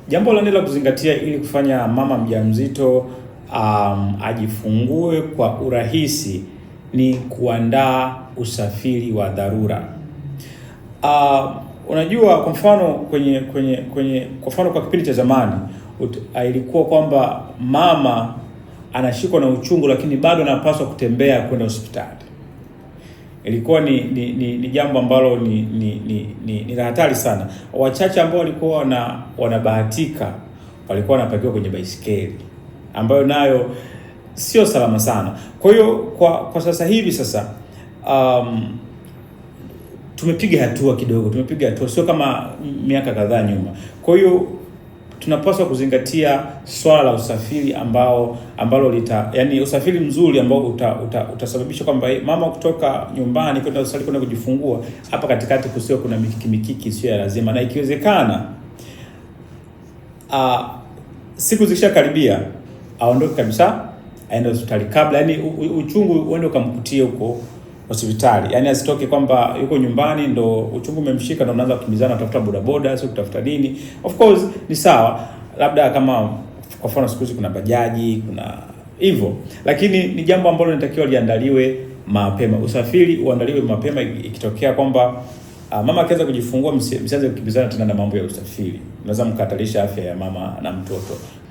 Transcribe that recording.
Jambo la nne la kuzingatia ili kufanya mama mjamzito ajifungue kwa urahisi ni kuandaa usafiri wa dharura. Unajua, kwa mfano kwa mfano kwa kipindi cha zamani ilikuwa kwamba mama anashikwa na uchungu lakini bado anapaswa kutembea kwenda hospitali. Ilikuwa ni jambo ambalo ni la hatari sana. Wachache ambao walikuwa wanabahatika walikuwa wanapakiwa kwenye baisikeli, ambayo nayo sio salama sana. Kwa hiyo kwa sasa hivi tumepiga hatua, sio kama miaka kadhaa nyuma. Kwa hiyo tunapaswa kuzingatia swala la usafiri ambalo yani usafiri mzuri ambao utasababisha kwamba mama kutoka nyumbani kwenda hospitali kwenda kujifungua, hapa katikati kusio kuna mikiki sio ya lazima, na ikiwezekana siku zikishakaribia aondoke kabisa, aende hospitali kabla, yani uchungu uende ukamkutie huko hospitali. Yani asitoke kwamba yuko nyumbani ndo uchungu umemshika ndo unaanza kukimbizana kutafuta bodaboda, sio kutafuta nini. Of course ni sawa, labda kama kwa mfano siku hizi kuna bajaji, kuna hivyo, lakini ni jambo ambalo linatakiwa liandaliwe mapema. Usafiri uandaliwe mapema, ikitokea kwamba mama akianza kujifungua, msianze kukimbizana tena na mambo ya usafiri. Unaweza mkahatarisha afya ya mama na mtoto.